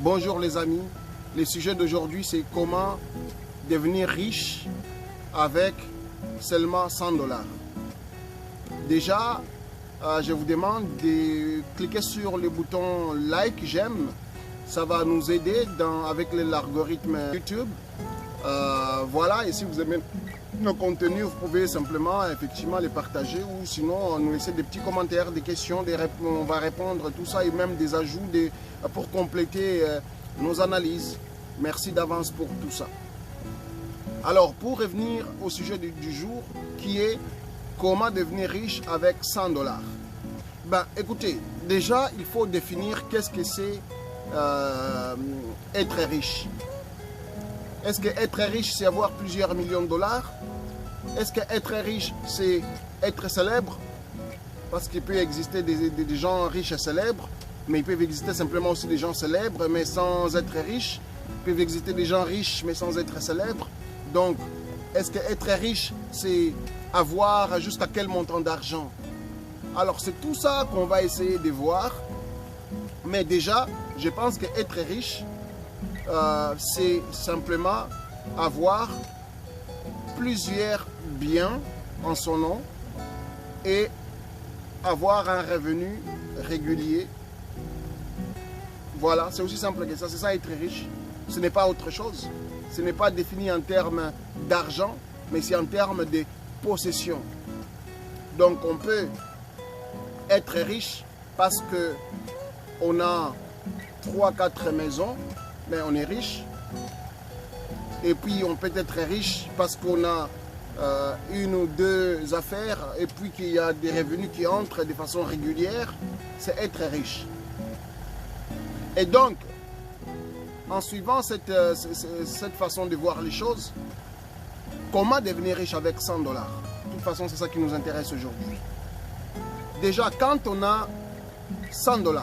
Bonjour les amis, le sujet d'aujourd'hui c'est comment devenir riche avec seulement 100 $. Déjà, je vous demande de cliquer sur le bouton like, j'aime. Ça va nous aider avec l'algorithme YouTube. Voilà, et si vous aimez nos contenus, vous pouvez simplement effectivement les partager ou sinon nous laisser des petits commentaires, des questions, on va répondre à tout ça et même des ajouts pour compléter nos analyses. Merci d'avance pour tout ça. Alors, pour revenir au sujet du jour, qui est comment devenir riche avec 100 $. Ben, écoutez, déjà, il faut définir qu'est-ce que c'est être riche. Est-ce que être riche, c'est avoir plusieurs millions de dollars? Est-ce que être riche, c'est être célèbre? Parce qu'il peut exister des gens riches et célèbres, mais il peut exister simplement aussi des gens célèbres, mais sans être riches. Il peut exister des gens riches, mais sans être célèbres. Donc, est-ce que être riche, c'est avoir jusqu'à quel montant d'argent? Alors, c'est tout ça qu'on va essayer de voir. Mais déjà, je pense que être riche, c'est simplement avoir plusieurs biens en son nom et avoir un revenu régulier. Voilà, c'est aussi simple que ça. C'est ça être riche. Ce n'est pas autre chose. Ce n'est pas défini en termes d'argent, mais c'est en termes de possession. Donc on peut être riche parce qu'on a 3-4 maisons, mais on est riche. Et puis on peut être riche parce qu'on a une ou deux affaires et puis qu'il y a des revenus qui entrent de façon régulière. C'est être riche. Et donc, en suivant cette façon de voir les choses, comment devenir riche avec 100 $? De toute façon, c'est ça qui nous intéresse aujourd'hui. Déjà, quand on a 100 $,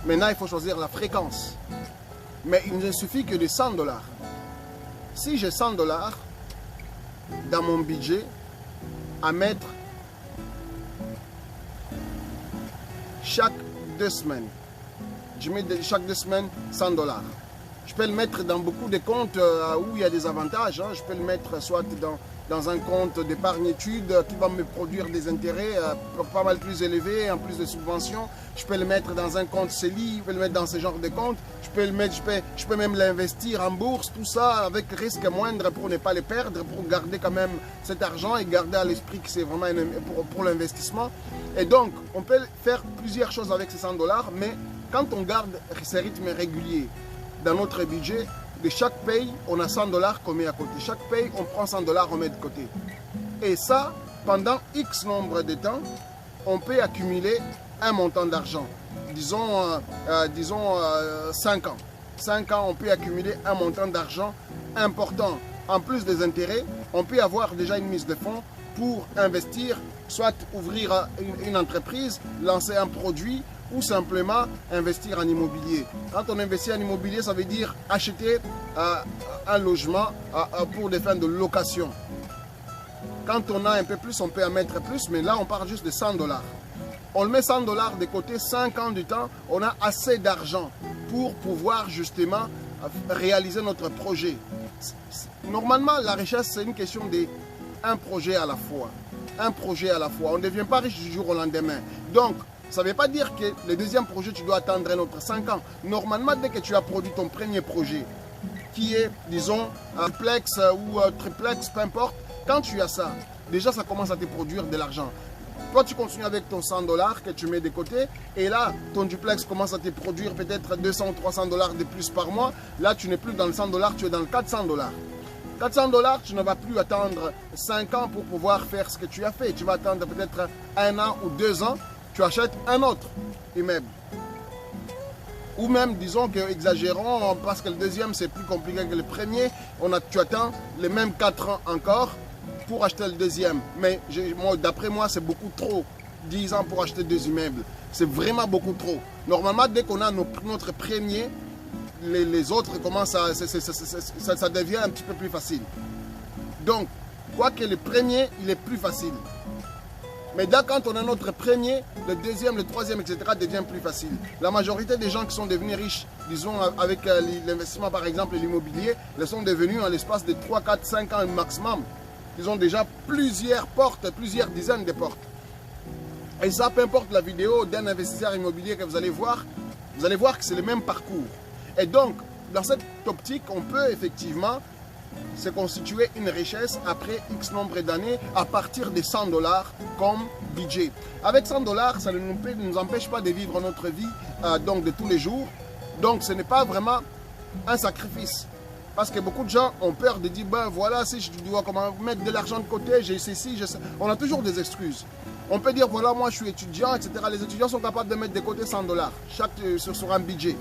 maintenant, il faut choisir la fréquence. Mais il ne suffit que de 100 $. Si j'ai 100 $ dans mon budget à mettre chaque 2 semaines, je mets chaque 2 semaines 100 $. Je peux le mettre dans beaucoup de comptes où il y a des avantages. Je peux le mettre soit dans un compte d'épargne études qui va me produire des intérêts pas mal plus élevés, en plus de subventions. Je peux le mettre dans un compte CELI, je peux le mettre dans ce genre de compte. Je peux même l'investir en bourse, tout ça avec risque moindre pour ne pas le perdre, pour garder quand même cet argent et garder à l'esprit que c'est vraiment pour l'investissement. Et donc, on peut faire plusieurs choses avec ces 100 $, mais quand on garde ces rythmes réguliers dans notre budget, de chaque paye, on a 100 $ qu'on met à côté. Chaque paye, on prend 100 $, on met de côté. Et ça, pendant X nombre de temps, on peut accumuler un montant d'argent. Disons 5 ans. 5 ans, on peut accumuler un montant d'argent important. En plus des intérêts, on peut avoir déjà une mise de fonds pour investir, soit ouvrir une entreprise, lancer un produit, ou simplement investir en immobilier. Quand on investit en immobilier, ça veut dire acheter un logement pour des fins de location. Quand on a un peu plus, on peut en mettre plus, mais là on parle juste de 100 $. On le met 100 $ de côté, 5 ans du temps, on a assez d'argent pour pouvoir justement réaliser notre projet. Normalement, la richesse, c'est une question d'un projet à la fois. Un projet à la fois. On ne devient pas riche du jour au lendemain. Donc, ça ne veut pas dire que le deuxième projet, tu dois attendre un autre 5 ans. Normalement, dès que tu as produit ton premier projet, qui est, disons, un duplex ou un triplex, peu importe, quand tu as ça, déjà, ça commence à te produire de l'argent. Toi, tu continues avec ton 100 $ que tu mets de côté, et là, ton duplex commence à te produire peut-être 200 ou 300 $ de plus par mois. Là, tu n'es plus dans le 100 $, tu es dans le 400 $. 400 $, tu ne vas plus attendre 5 ans pour pouvoir faire ce que tu as fait. Tu vas attendre peut-être 1 an ou 2 ans. Tu achètes un autre immeuble. Ou même, disons que, exagérons, parce que le deuxième c'est plus compliqué que le premier, tu attends les mêmes 4 ans encore pour acheter le deuxième. Mais d'après moi, c'est beaucoup trop. 10 ans pour acheter 2 immeubles. C'est vraiment beaucoup trop. Normalement, dès qu'on a notre premier, les autres commencent ça devient un petit peu plus facile. Donc, quoique le premier, il est plus facile. Mais là, quand on a notre premier, le deuxième, le troisième, etc., devient plus facile. La majorité des gens qui sont devenus riches, disons, avec l'investissement, par exemple, l'immobilier, ils sont devenus en l'espace de 3, 4, 5 ans maximum. Ils ont déjà plusieurs portes, plusieurs dizaines de portes. Et ça, peu importe la vidéo d'un investisseur immobilier que vous allez voir que c'est le même parcours. Et donc, dans cette optique, on peut effectivement se constituer une richesse après X nombre d'années à partir de 100 $ comme budget. Avec 100 $, ça ne nous empêche pas de vivre notre vie donc de tous les jours. Donc, ce n'est pas vraiment un sacrifice. Parce que beaucoup de gens ont peur de dire, ben voilà, si je dois mettre de l'argent de côté, j'ai ceci, j'ai ça. On a toujours des excuses. On peut dire, voilà, moi je suis étudiant, etc. Les étudiants sont capables de mettre de côté 100 $, sur un budget.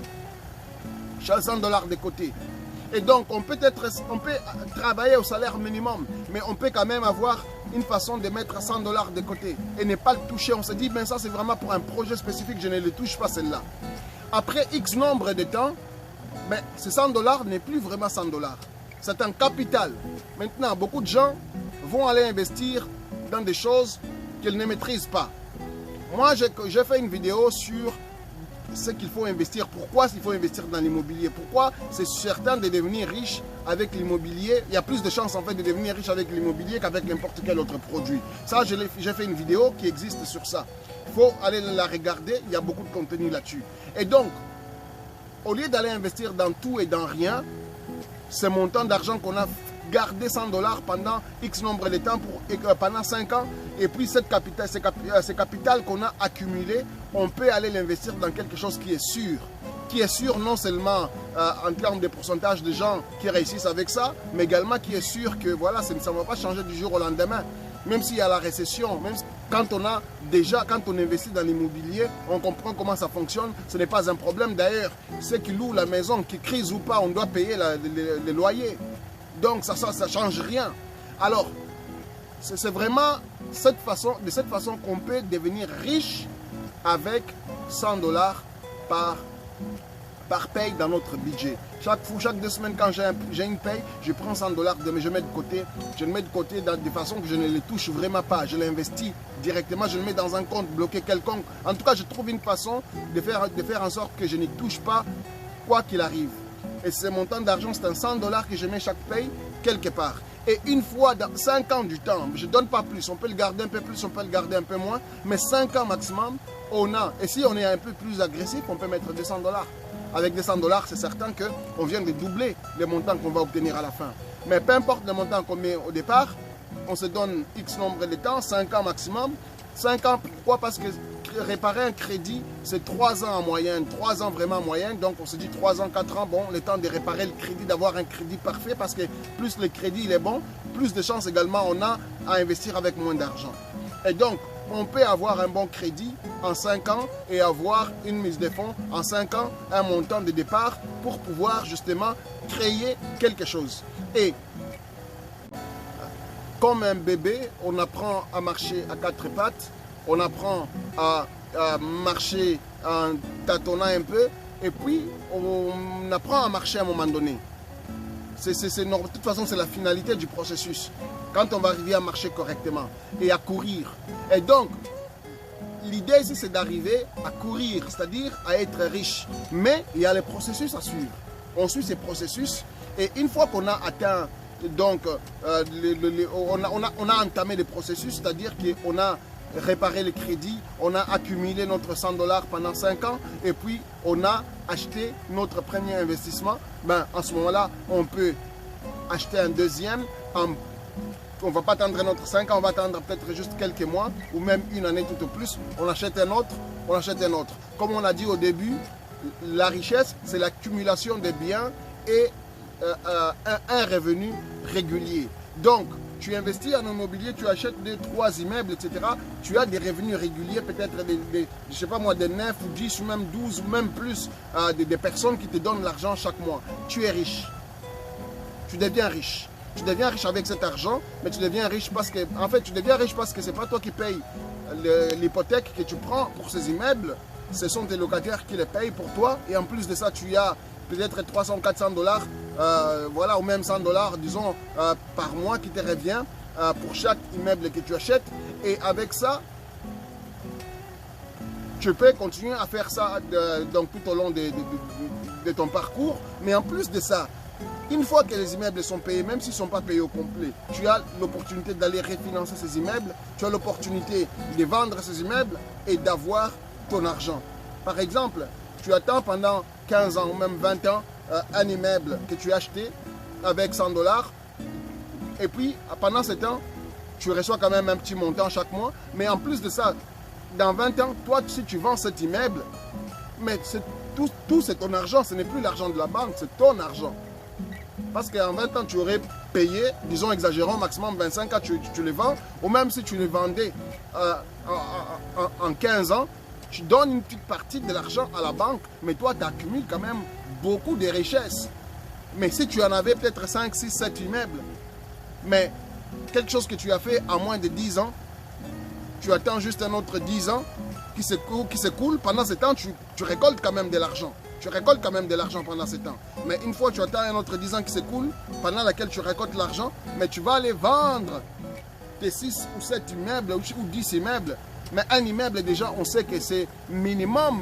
Chaque 100 $ de côté. Et donc, on peut travailler au salaire minimum, mais on peut quand même avoir une façon de mettre 100 $ de côté et ne pas le toucher. On se dit, ben ça c'est vraiment pour un projet spécifique, je ne le touche pas celle-là. Après X nombre de temps, mais ces 100 $ n'est plus vraiment 100 $. C'est un capital. Maintenant, beaucoup de gens vont aller investir dans des choses qu'ils ne maîtrisent pas. Moi, j'ai fait une vidéo sur ce qu'il faut investir. Pourquoi il faut investir dans l'immobilier? Pourquoi c'est certain de devenir riche avec l'immobilier? Il y a plus de chances en fait de devenir riche avec l'immobilier qu'avec n'importe quel autre produit. Ça, j'ai fait une vidéo qui existe sur ça. Il faut aller la regarder. Il y a beaucoup de contenu là-dessus. Et donc, au lieu d'aller investir dans tout et dans rien, ce montant d'argent qu'on a gardé 100 $ pendant X nombre de temps, pendant 5 ans, et puis ce capital qu'on a accumulé, on peut aller l'investir dans quelque chose qui est sûr non seulement en termes de pourcentage de gens qui réussissent avec ça, mais également qui est sûr que voilà, ça ne va pas changer du jour au lendemain. Même s'il y a la récession, même quand on investit dans l'immobilier, on comprend comment ça fonctionne, ce n'est pas un problème. D'ailleurs, ceux qui louent la maison, qui crise ou pas, on doit payer les loyers. Donc ça ne change rien. Alors, c'est vraiment de cette façon qu'on peut devenir riche avec 100 $ par paye dans notre budget. Chaque 2 semaines, quand j'ai une paye, je prends 100 $, je mets de côté. Je le mets de côté de façon que je ne les touche vraiment pas. Je l'investis directement, je le mets dans un compte bloqué quelconque. En tout cas, je trouve une façon de faire en sorte que je ne touche pas quoi qu'il arrive. Et ce montant d'argent, c'est un 100 $ que je mets chaque paye quelque part. Et une fois dans 5 ans du temps, je ne donne pas plus, on peut le garder un peu plus, on peut le garder un peu moins, mais 5 ans maximum, et si on est un peu plus agressif, on peut mettre 200 $. Avec 200 $, c'est certain qu'on vient de doubler les montants qu'on va obtenir à la fin. Mais peu importe le montant qu'on met au départ, on se donne X nombre de temps, 5 ans maximum. 5 ans, pourquoi? Parce que réparer un crédit, c'est 3 ans en moyenne, 3 ans vraiment en moyenne. Donc on se dit 3 ans, 4 ans, bon, le temps de réparer le crédit, d'avoir un crédit parfait, parce que plus le crédit il est bon, plus de chances également on a à investir avec moins d'argent. Et donc, on peut avoir un bon crédit en 5 ans et avoir une mise de fonds en 5 ans, un montant de départ pour pouvoir justement créer quelque chose. Et comme un bébé, on apprend à marcher à 4 pattes, on apprend à marcher en tâtonnant un peu, et puis on apprend à marcher à un moment donné. De toute façon, c'est la finalité du processus. Quand on va arriver à marcher correctement et à courir. Et donc, l'idée ici, c'est d'arriver à courir, c'est-à-dire à être riche. Mais il y a les processus à suivre. On suit ces processus et une fois qu'on a atteint, donc, on a entamé le processus, c'est-à-dire qu'on a réparé le crédit, on a accumulé notre 100 $ pendant 5 ans et puis on a acheté notre premier investissement. Ben, en ce moment-là, on peut acheter un deuxième. On ne va pas attendre notre 5 ans, on va attendre peut-être juste quelques mois ou même une année tout au plus. On achète un autre, on achète un autre. Comme on a dit au début, la richesse, c'est l'accumulation des biens et un revenu régulier. Donc, tu investis en immobilier, tu achètes 2-3 immeubles, etc. Tu as des revenus réguliers, peut-être je sais pas moi, des 9 ou 10 ou même 12 ou même plus des personnes qui te donnent l'argent chaque mois. Tu es riche. Tu deviens riche. Tu deviens riche avec cet argent, mais tu deviens riche parce que, en fait, tu deviens riche parce que c'est pas toi qui payes l'hypothèque que tu prends pour ces immeubles. Ce sont tes locataires qui les payent pour toi. Et en plus de ça, tu as peut-être 300-400 $, voilà, ou même 100 $, disons, par mois qui te revient pour chaque immeuble que tu achètes. Et avec ça, Tu peux continuer à faire ça donc, tout au long de ton parcours. Mais en plus de ça, une fois que les immeubles sont payés, même s'ils ne sont pas payés au complet, tu as l'opportunité d'aller refinancer ces immeubles, tu as l'opportunité de vendre ces immeubles et d'avoir ton argent. Par exemple, tu attends pendant 15 ans ou même 20 ans un immeuble que tu as acheté avec 100 $. Et puis, pendant ce temps, tu reçois quand même un petit montant chaque mois. Mais en plus de ça, dans 20 ans, toi, si tu vends cet immeuble, mais tout c'est ton argent, ce n'est plus l'argent de la banque, c'est ton argent. Parce qu'en 20 ans, tu aurais payé, disons exagérons, maximum 25 ans, tu les vends. Ou même si tu les vendais en 15 ans, tu donnes une petite partie de l'argent à la banque, mais toi, tu accumules quand même beaucoup de richesses. Mais si tu en avais peut-être 5, 6, 7 immeubles, mais quelque chose que tu as fait en moins de 10 ans, tu attends juste un autre 10 ans qui s'écoule. Pendant ce temps, tu récoltes quand même de l'argent. Tu récoltes quand même de l'argent pendant ce temps. Mais une fois que tu attends un autre 10 ans qui s'écoule, pendant laquelle tu récoltes l'argent, mais tu vas aller vendre tes 6 ou 7 immeubles ou 10 immeubles. Mais un immeuble, déjà, on sait que c'est minimum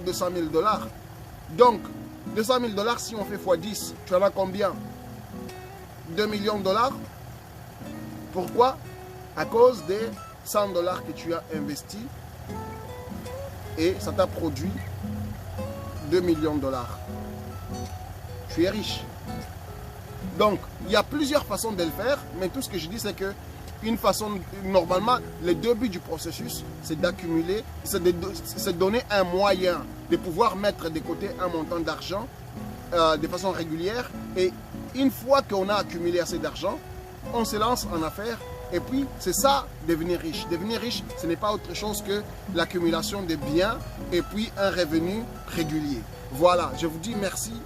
200 000 $. Donc, 200 000 $, si on fait x10, tu en as combien? 2 millions de $. Pourquoi? À cause des 100 $ que tu as investis et ça t'a produit 2 millions de $. Tu es riche. Donc, il y a plusieurs façons de le faire, mais tout ce que je dis, c'est que une façon, normalement, le début du processus, c'est d'accumuler, c'est de donner un moyen de pouvoir mettre de côté un montant d'argent de façon régulière. Et une fois qu'on a accumulé assez d'argent, on se lance en affaires. Et puis, c'est ça, devenir riche. Devenir riche, ce n'est pas autre chose que l'accumulation de biens et puis un revenu régulier. Voilà, je vous dis merci.